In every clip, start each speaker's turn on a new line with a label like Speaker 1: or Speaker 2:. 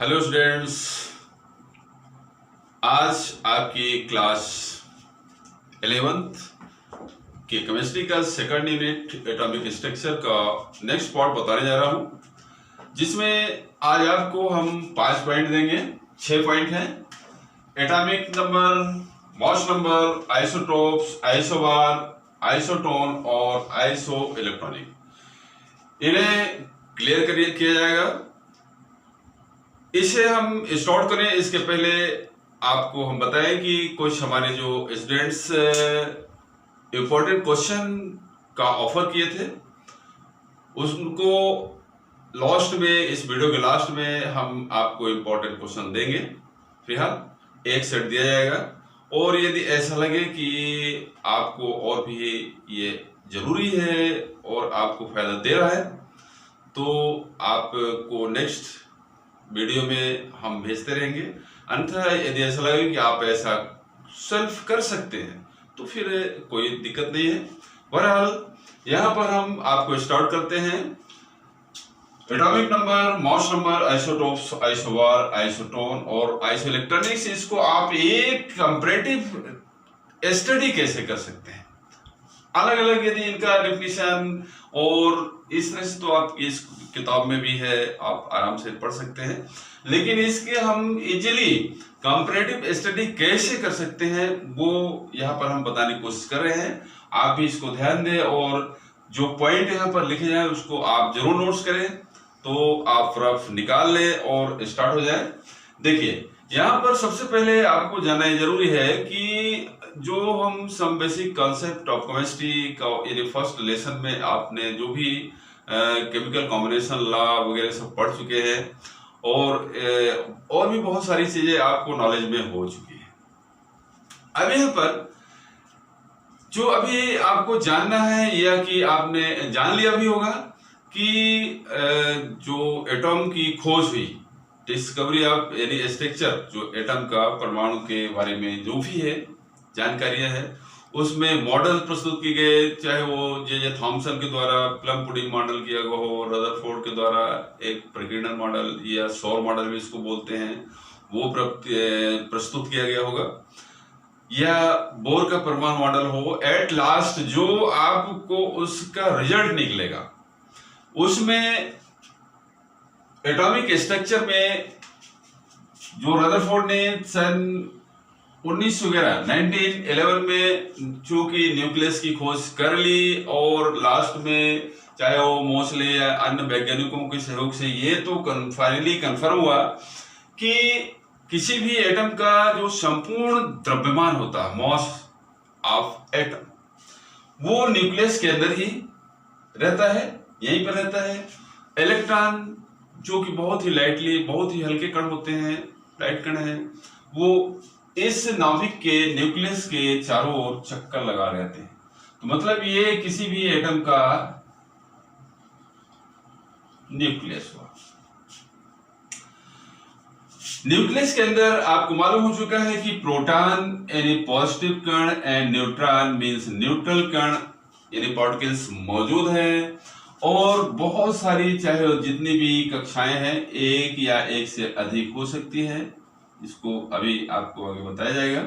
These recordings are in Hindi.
Speaker 1: हेलो स्टूडेंट्स, आज आपकी क्लास 11th की केमिस्ट्री का सेकंड यूनिट एटॉमिक स्ट्रक्चर का नेक्स्ट पार्ट बताने जा रहा हूं, जिसमें आज आपको हम 5 पॉइंट देंगे। 6 पॉइंट हैं। Atomic number, mass number, isotopes, isobar, isotone और आइसो इलेक्ट्रॉनिक, इन्हें क्लियर किया जाएगा। इसे हम स्टार्ट करें इसके पहले आपको हम बताएं कि कुछ हमारे जो स्टूडेंट्स इंपॉर्टेंट क्वेश्चन का ऑफर किए थे, उनको लास्ट में, इस वीडियो के लास्ट में हम आपको इंपॉर्टेंट क्वेश्चन देंगे। फिलहाल एक सेट दिया जाएगा, और यदि ऐसा लगे कि आपको और भी ये जरूरी है और आपको फायदा दे रहा है, तो आपको नेक्स्ट वीडियो में हम भेजते रहेंगे। अन्यथा यदि ऐसा लगे कि आप ऐसा सेल्फ कर सकते हैं तो फिर कोई दिक्कत नहीं है। बहरहाल यहाँ पर हम आपको स्टार्ट करते हैं। Atomic number, mass number, isotopes, isobar, isotone और आइसोइलेक्ट्रॉनिक्स, इसको आप एक कंपैरेटिव स्टडी कैसे कर सकते हैं, अलग अलग यदि इनका डेफिनेशन, और इस तरह से तो आप इस किताब में भी है, आप आराम से पढ़ सकते हैं। लेकिन इसके हम इजीली कंपैरेटिव स्टडी कैसे कर सकते हैं वो यहाँ पर हम बताने की कोशिश कर रहे हैं। आप भी इसको ध्यान दें, और जो पॉइंट यहाँ पर लिखे जाए उसको आप जरूर नोट्स करें, तो आप रफ निकाल लें और स्टार्ट हो जाए। देखिए, यहाँ पर सबसे पहले आपको जानना जरूरी है कि जो हम some basic concept of chemistry का यदि फर्स्ट लेसन में आपने जो भी केमिकल कॉम्बिनेशन लॉ वगैरह सब पढ़ चुके हैं, और भी बहुत सारी चीजें आपको नॉलेज में हो चुकी है। अब यहाँ पर जो अभी आपको जानना है, या कि आपने जान लिया भी होगा कि जो एटॉम की खोज हुई, डिस्कवरी ऑफ यानी स्ट्रक्चर, जो एटम का, परमाणु के बारे में जो भी है जानकारियां है, उसमें मॉडल प्रस्तुत किए गए, चाहे वो जे थॉमसन के द्वारा प्लम पुडिंग मॉडल किया गया हो, रदरफोर्ड के द्वारा एक प्रकीर्णन मॉडल या सौर मॉडल भी इसको बोलते हैं, वो प्रस्तुत किया गया होगा, या बोर का परमाणु मॉडल हो। एट लास्ट जो आपको उसका रिजल्ट निकलेगा, उसमें एटॉमिक स्ट्रक्चर में जो रदरफोर्ड ने सन 1911 में चूंकि न्यूक्लियस की खोज कर ली, और लास्ट में चाहे वो मोस्ले या अन्य वैज्ञानिकों के सहयोग से ये तो फाइनली कंफर्म हुआ कि किसी भी एटम का जो संपूर्ण द्रव्यमान होता है, मॉस ऑफ एटम, वो न्यूक्लियस के अंदर ही रहता है, यहीं पर रहता है। इलेक्ट्रॉन जो कि बहुत ही लाइटली, बहुत ही हल्के कण होते हैं, लाइट कण हैं, वो इस नाभिक के न्यूक्लियस के चारों ओर चक्कर लगा रहते हैं। तो मतलब ये किसी भी एटम का न्यूक्लियस हुआ। न्यूक्लियस के अंदर आपको मालूम हो चुका है कि प्रोटॉन यानी पॉजिटिव कण एंड न्यूट्रॉन मींस न्यूट्रल कण यानी पार्टिकल्स मौजूद है, और बहुत सारी, चाहे जितनी भी कक्षाएं हैं, एक या एक से अधिक हो सकती है, इसको अभी आपको आगे बताया जाएगा।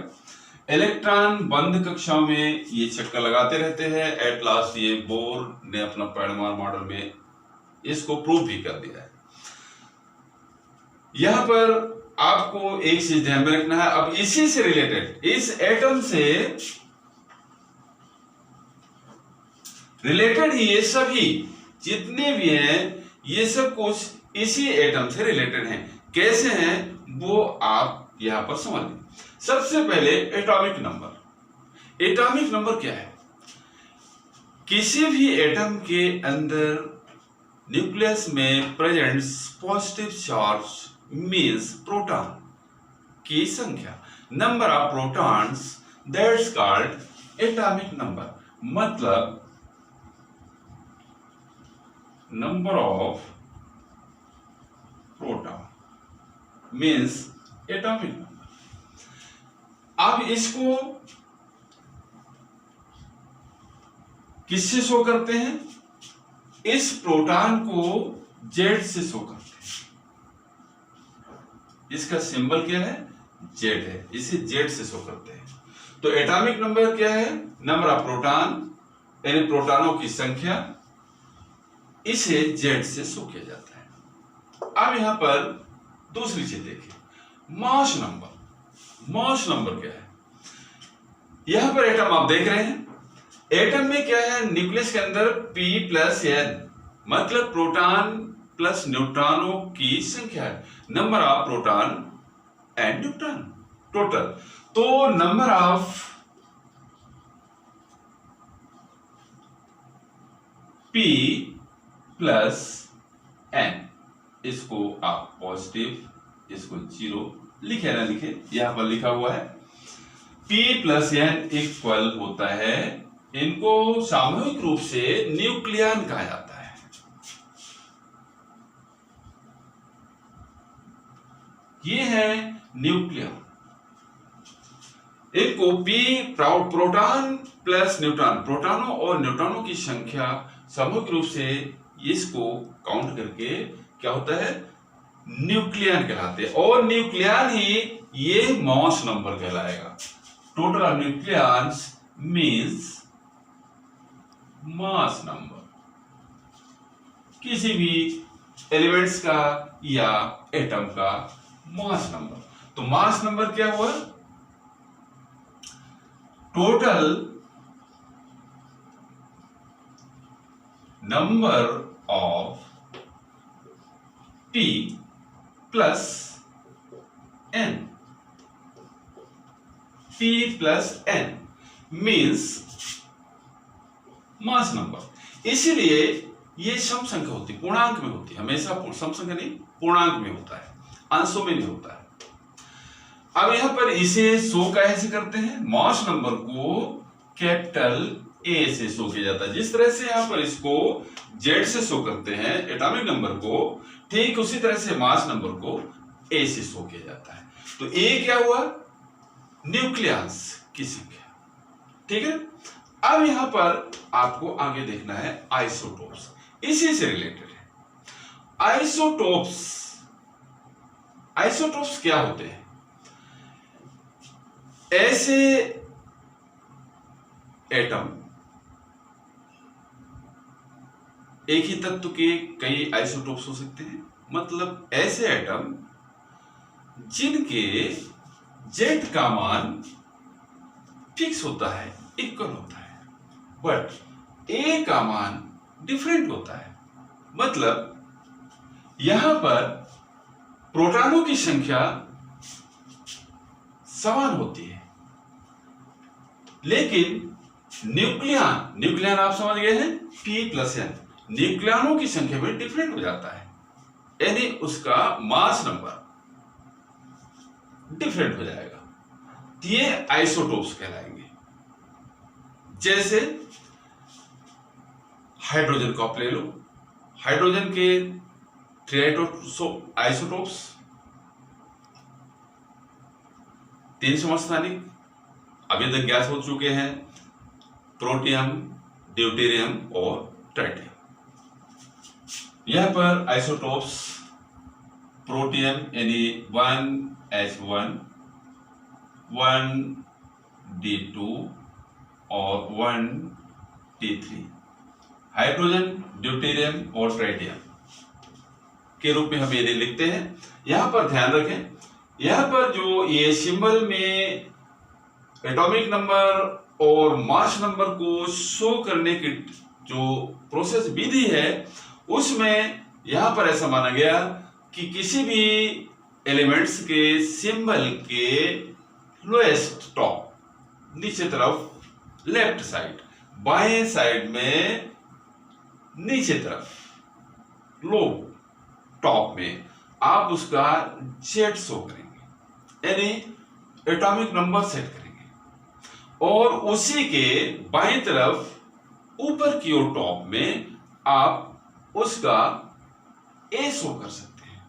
Speaker 1: इलेक्ट्रॉन बंद कक्षाओं में ये चक्कर लगाते रहते हैं। एट लास्ट ये बोर ने अपना परमाणु मॉडल में इसको प्रूव भी कर दिया है। यहां पर आपको एक चीज ध्यान में रखना है। अब इसी से रिलेटेड, इस एटम से रिलेटेड ही ये सभी जितने भी हैं, ये सब कुछ इसी एटम से रिलेटेड हैं। कैसे हैं वो आप यहां पर समझ लें। सबसे पहले एटॉमिक नंबर। एटॉमिक नंबर क्या है? किसी भी एटम के अंदर न्यूक्लियस में present positive charge means proton की संख्या, number of protons, that's called atomic number. मतलब number of proton means atomic number. अब इसको किससे शो करते हैं? इस प्रोटॉन को जेड से शो करते हैं। इसका सिंबल क्या है, जेड है, इसे जेड से शो करते हैं। तो एटॉमिक नंबर क्या है, नंबर ऑफ प्रोटॉन यानी प्रोटॉनों की संख्या, इसे जेड से शो किया जाता है। अब यहां पर दूसरी चीज देखिए, मास नंबर। मास नंबर क्या है, यहां पर एटम आप देख रहे हैं, एटम में क्या है, न्यूक्लियस के अंदर p प्लस n मतलब प्रोटॉन प्लस न्यूट्रॉनों की संख्या है, number of proton and neutron total. तो number of p plus n, इसको आप पॉजिटिव, इसको 0 लिखे ना लिखे, यहां पर लिखा हुआ है p प्लस n इक्वल होता है, इनको सामूहिक रूप से न्यूक्लियन कहा जाता है। ये है न्यूक्लियन। इनको p प्रोटॉन प्लस न्यूट्रॉन, प्रोटॉनों और न्यूट्रॉनों की संख्या सामूहिक रूप से इसको काउंट करके क्या होता है, न्यूक्लियन कहलाते हैं। और न्यूक्लियन ही ये मास नंबर कहलाएगा। Total of nucleons means mass number, किसी भी एलिमेंट्स का या एटम का मास नंबर। तो मास नंबर क्या हुआ, total number of p plus n, p plus n means mass number. इसीलिए ये सम संख्या होती है, पूर्णांक में होती है, हमेशा सम संख्या नहीं, पूर्णांक में होता है, अंशों में नहीं होता है। अब यहां पर इसे शो कैसे करते हैं, मास नंबर को कैपिटल ए से शो किया जाता है। जिस तरह से यहां पर इसको जेड से शो करते हैं एटॉमिक नंबर को, ठीक उसी तरह से मास नंबर को ए से शो किया जाता है। तो ए क्या हुआ, न्यूक्लियस की संख्या, ठीक है। अब यहां पर आपको आगे देखना है आइसोटोप्स, इसी से रिलेटेड है आइसोटोप्स। आइसोटोप्स क्या होते हैं, ऐसे एटम, एक ही तत्व के कई आइसोटोप्स हो सकते हैं, मतलब ऐसे एटम जिनके जेड का मान फिक्स होता है, इक्वल होता है, बट ए का मान डिफरेंट होता है। मतलब यहां पर प्रोटॉनों की संख्या समान होती है, लेकिन न्यूक्लियन आप समझ गए हैं, p प्लस n, न्यूक्लियनों की संख्या में डिफरेंट हो जाता है, यानी उसका मास नंबर डिफरेंट हो जाएगा। ये आइसोटोप्स कहलाएंगे। जैसे हाइड्रोजन को आप ले लो, हाइड्रोजन के 3 आइसोटोप्स, 3 समस्थानिक अभी तक ज्ञात हो चुके हैं, प्रोटियम, ड्यूटेरियम और ट्राइटियम। यहां पर आइसोटोप्स प्रोटियम यानी 1s1, 1d2 और 1t3, हाइड्रोजन, ड्यूटेरियम और ट्राइटियम के रूप में हम ये लिखते हैं। यहां पर ध्यान रखें, यहां पर जो ये सिंबल में एटॉमिक नंबर और मास नंबर को शो करने की जो प्रोसेस विधि है, उसमें यहां पर ऐसा माना गया कि किसी भी एलिमेंट्स के सिंबल के लोएस्ट टॉप, नीचे तरफ लेफ्ट साइड, बाएं साइड में नीचे तरफ लो टॉप में आप उसका जेड शो करेंगे, यानी एटॉमिक नंबर सेट करेंगे, और उसी के बाएं तरफ ऊपर की ओर टॉप में आप उसका ए शो कर सकते हैं,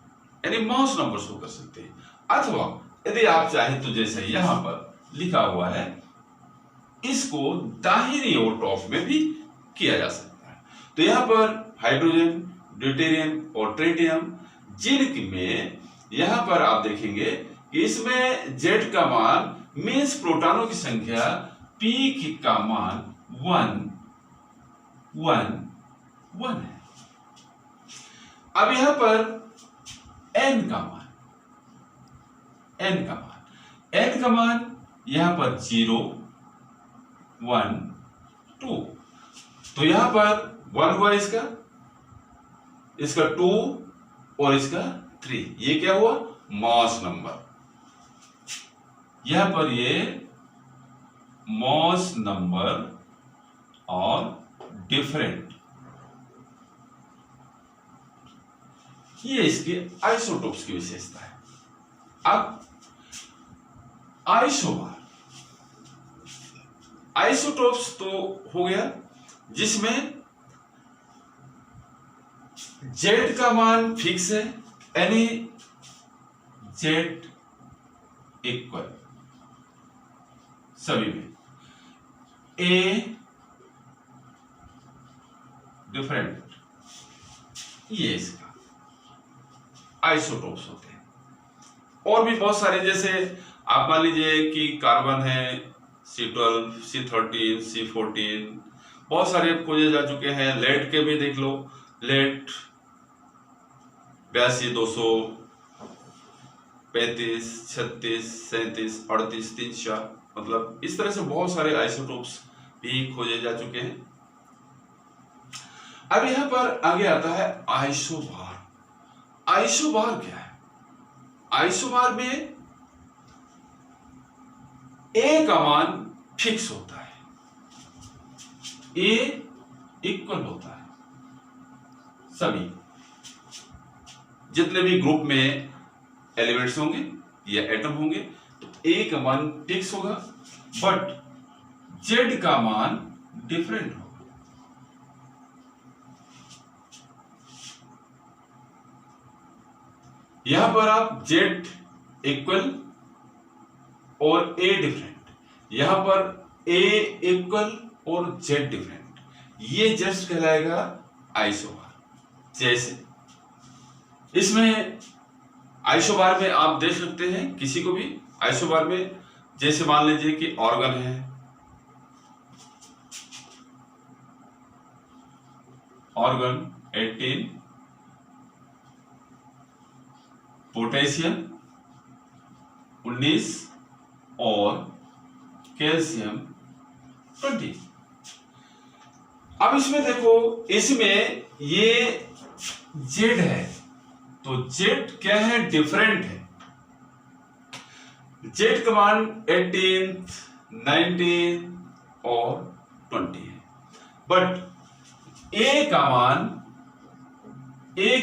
Speaker 1: यानी मास नंबर शो कर सकते हैं। अथवा यदि आप चाहें तो जैसे यहां पर लिखा हुआ है, इसको दाहिनी ओर टॉप में भी किया जा सकता है। तो यहां पर हाइड्रोजन, ड्यूटेरियम और ट्रिटियम जिनमें यहां पर आप देखेंगे कि इसमें Z का मान मीन्स प्रोटॉनों की संख्या P का मान 1 1 1 है। अब यहां पर N का मान यहां पर 0 1 2, तो यहां पर 1 हुआ इसका 2 और इसका 3, ये क्या हुआ मॉस नंबर। यहां पर ये मॉस नंबर और डिफरेंट, ये इसके आइसोटोप्स की विशेषता है। अब आइसोटोप्स तो हो गया जिसमें Z का मान फिक्स है, यानी Z इक्वल सभी में, A डिफरेंट, ये इसका आइसोटोप्स होते हैं। और भी बहुत सारे, जैसे आप मान लीजिए कि कार्बन है C12, C13, C14, बहुत सारे खोजे जा चुके हैं। लेड के भी देख लो, लेड 82, 200, 35, 36, 37, 38, 300, मतलब इस तरह से बहुत सारे आइसोटोप्स भी खोजे जा चुके हैं। अब यहां पर आगे आता है आइसोबार। आइसोबार क्या है? आइसोबार में A का मान फिक्स होता है, A इक्वल होता है, सभी जितने भी ग्रुप में एलिमेंट्स होंगे या एटम होंगे तो A का मान फिक्स होगा, बट Z का मान डिफरेंट होगा। यहां पर आप Z इक्वल और A डिफरेंट, यहां पर A इक्वल और Z डिफरेंट, ये जस्ट कहलाएगा आइसोबार। जैसे इसमें आइसोबार में आप देख सकते हैं किसी को भी आइसोबार में, जैसे मान लीजिए कि ऑर्गन है, ऑर्गन 18, पोटेशियम 19 और कैल्शियम 20। अब इसमें देखो, इसमें ये Z है तो Z क्या है? डिफरेंट है। Z का मान 18, 19 और 20 है, बट A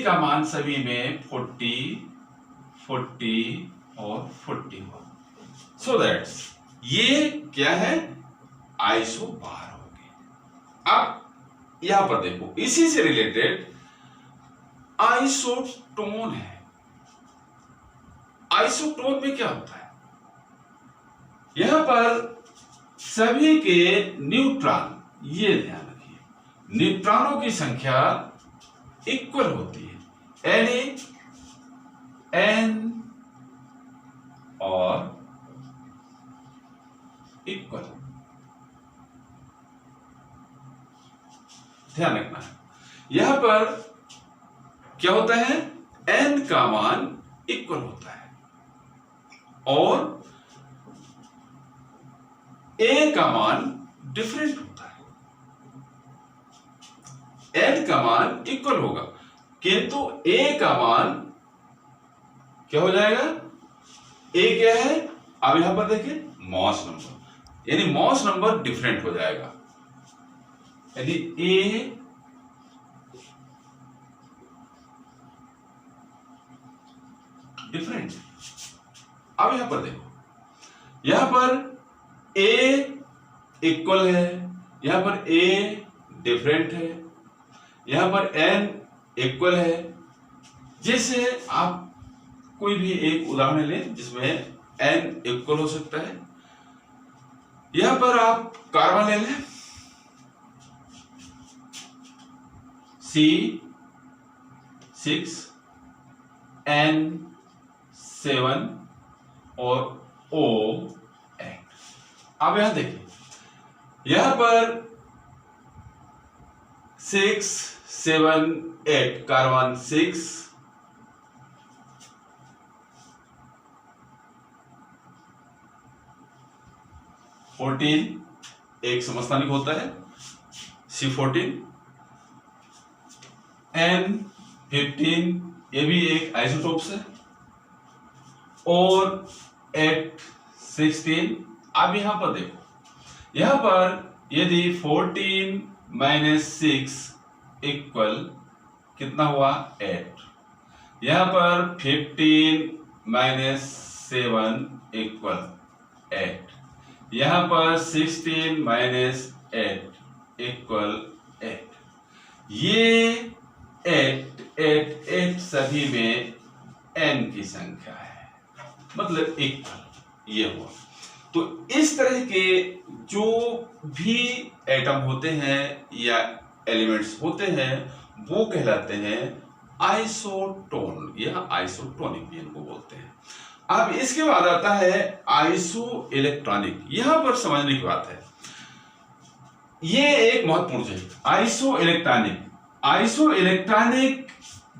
Speaker 1: का मान सभी में 40, 40 और 40 हुआ। सो दैट्स ये क्या है? आइसोबार हो गए। अब यहां पर देखो, इसी से रिलेटेड आइसोटोन है। आइसोटोन में क्या होता है? यहां पर सभी के न्यूट्रॉन, ये ध्यान रखिए, न्यूट्रॉनों की संख्या इक्वल होती है, यानी N और इक्वल, ध्यान रखना है। यहां पर क्या होता है? N का मान इक्वल होता है और A का मान डिफरेंट होता है। N का मान इक्वल होगा किंतु A का मान क्या हो जाएगा? A क्या है? अब यहां पर देखिए मॉस नंबर, यानी मॉस नंबर डिफरेंट हो जाएगा, यानी A डिफरेंट। अब यहां पर देखो, यहां पर A इक्वल है, यहां पर A डिफरेंट है, यहां पर N इक्वल है। जैसे आप कोई भी एक उदाहरण लें जिसमें N इक्वल हो सकता है, यहां पर आप कार्बन ले लें, C6N 7 और O8। अब यहां देखिए, यहां पर 6 7 8 कार्बन 6, 14 एक समस्थानिक होता है C14, N15 ये भी एक आइसोटोप्स है, और 8 16। अब यहां पर देखो, यहां पर यदि 14 माइनस 6 इक्वल कितना हुआ 8, यहां पर 15 माइनस 7 इक्वल 8, यहां पर 16 माइनस 8 इक्वल 8। ये 8 8 8 सभी में n की संख्या है, मतलब इक्वल ये हुआ। तो इस तरह के जो भी एटम होते हैं या एलिमेंट्स होते हैं वो कहलाते हैं आइसोटोन या आइसोटोनिक भी इनको बोलते हैं। अब इसके बाद आता है आइसो इलेक्ट्रॉनिक। यहां पर समझने की बात है, ये एक महत्वपूर्ण चीज, आइसो इलेक्ट्रॉनिक। आइसो इलेक्ट्रॉनिक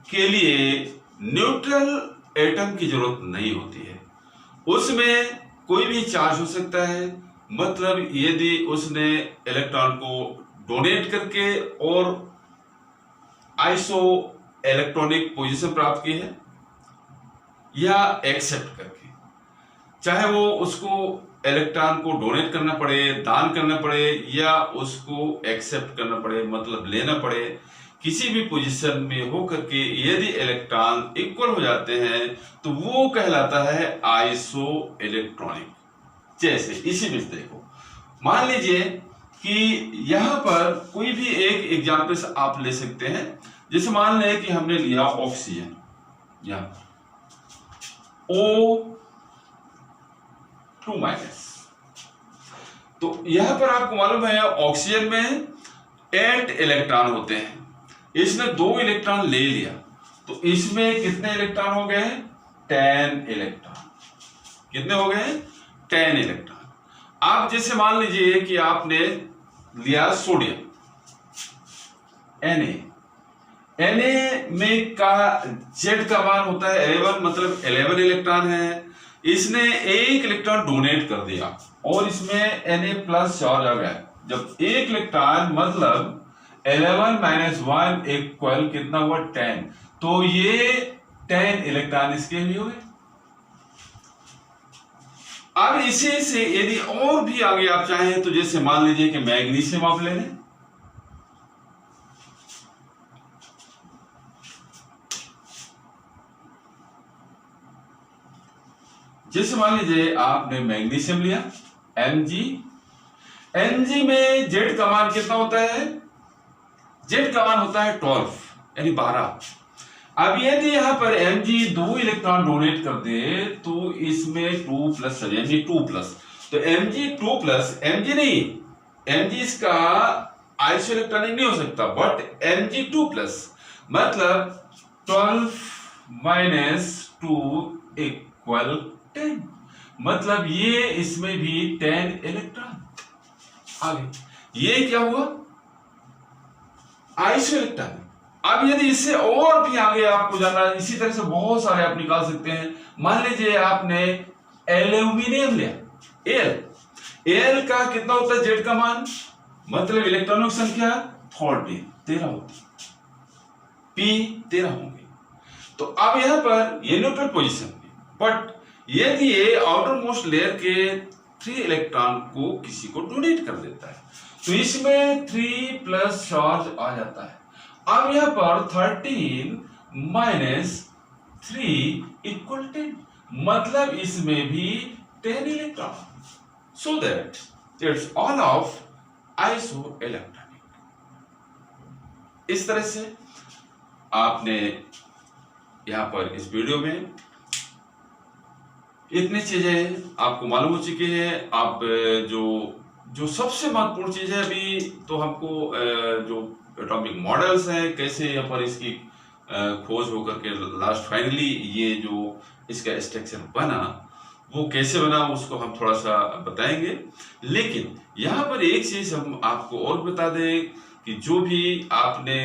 Speaker 1: के लिए न्यूट्रल एटम की जरूरत नहीं होती है, उसमें कोई भी चार्ज हो सकता है। मतलब यदि उसने इलेक्ट्रॉन को डोनेट करके और आइसो इलेक्ट्रॉनिक पोजीशन प्राप्त की है या एक्सेप्ट करके, चाहे वो उसको इलेक्ट्रॉन को डोनेट करना पड़े, दान करना पड़े, या उसको एक्सेप्ट करना पड़े मतलब लेना पड़े, किसी भी पोजीशन में हो करके यदि इलेक्ट्रॉन इक्वल हो जाते हैं तो वो कहलाता है आइसो इलेक्ट्रॉनिक। जैसे इसी में देखो, मान लीजिए कि यहां पर कोई भी एक एग्जांपल आप ले सकते हैं। जैसे मान लें कि हमने लिया ऑक्सीजन, यहां O2 माइनस, तो यहां पर आपको मालूम है ऑक्सीजन में 8 इलेक्ट्रॉन होते हैं, इसने 2 इलेक्ट्रॉन ले लिया तो इसमें कितने इलेक्ट्रॉन हो गए 10 इलेक्ट्रॉन। कितने हो गए 10 इलेक्ट्रॉन। आप जैसे मान लीजिए कि आपने लिया सोडियम Na में का Z का मान होता है 11, मतलब 11 इलेक्ट्रॉन है, इसने 1 इलेक्ट्रॉन डोनेट कर दिया और इसमें Na प्लस चार्ज आ गया। जब 1 इलेक्ट्रॉन मतलब 11 माइनस 1 इक्वल कितना हुआ 10, तो ये 10 इलेक्ट्रॉन इसके लिए हुए। अब इसी से यदि और भी आगे आप चाहें तो जैसे मान लीजिए कि मैग्नीशियम आप ले लें, जैसे मान लीजिए आपने मैग्नीशियम लिया Mg में Z का मान कितना होता है, Z का मान होता है 12 यानी 12। अब यदि यहां पर Mg 2 इलेक्ट्रॉन डोनेट कर दे तो इसमें 2 प्लस यानी 2 प्लस, तो Mg 2 प्लस, Mg नहीं, Mg इसका आइसो इलेक्ट्रॉनिक नहीं हो सकता, बट Mg 2 प्लस मतलब 12 माइनस 2 इक्वल 10, मतलब ये इसमें भी 10 इलेक्ट्रॉन आ गए। ये क्या हुआ आइसो इलेक्ट्रॉनिक। अब यदि इससे और भी आगे आपको जानना, इसी तरह से बहुत सारे आप निकाल सकते हैं। मान लीजिए आपने एल्यूमिनियम लिया, एल का कितना होता है जेड का मान, मतलब इलेक्ट्रॉनों की संख्या 13 होती है, पी 13 होंगे। तो अब यहां पर ये न्यूट्रल पोजीशन में, बट यदि ये आउटर मोस्ट लेयर के 3 इलेक्ट्रॉन को किसी को डोनेट कर देता है तो इसमें 3 प्लस चार्ज आ जाता है। अब यहां पर 13 माइनस 3 इक्वल 10, मतलब इसमें भी 10 electron, so that it's all of iso electronic. इस तरह से आपने यहां पर इस वीडियो में इतनी चीजें आपको मालूम हो चुकी है। आप जो सबसे महत्वपूर्ण चीज है अभी तो हमको जो एटॉमिक मॉडल्स हैं, कैसे यहाँ पर इसकी खोज होकर के लास्ट फाइनली ये जो इसका स्ट्रक्चर बना, वो कैसे बना उसको हम थोड़ा सा बताएंगे। लेकिन यहाँ पर एक चीज हम आपको और बता दें कि जो भी आपने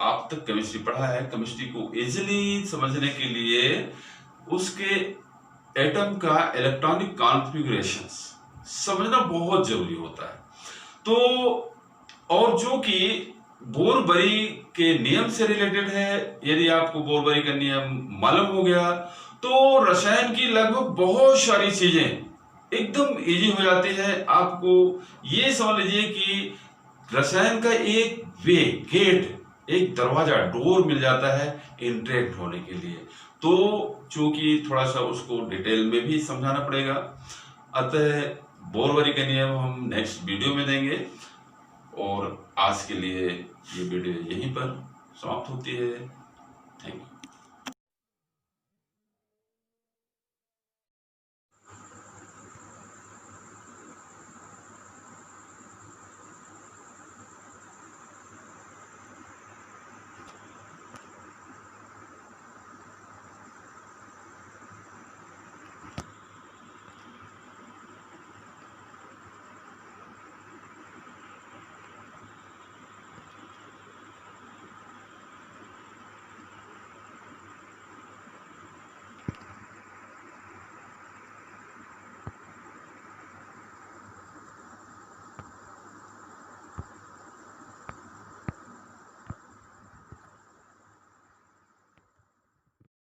Speaker 1: आप तक केमिस्ट्री पढ़ा है, केमिस्ट्री को इजीली समझने के लिए उसके एटम का इलेक्ट्रॉनिक कॉन्फ़िगरेशंस समझना बहुत जरूरी होता है। तो और जो कि बोरबरी के नियम से रिलेटेड है, यदि आपको बोरबरी का नियम मालूम हो गया तो रसायन की लगभग बहुत सारी चीजें एकदम इजी हो जाती है। आपको ये समझ लीजिए कि रसायन का एक वे, गेट, एक दरवाजा, डोर मिल जाता है इंटरेक्ट होने के लिए। तो चूंकि थोड़ा सा उसको डिटेल में भी समझाना पड़ेगा, अतः बोरबरी का नियम हम नेक्स्ट वीडियो में देंगे। और आज के लिए ये वीडियो यहीं पर समाप्त होती है। Thank you.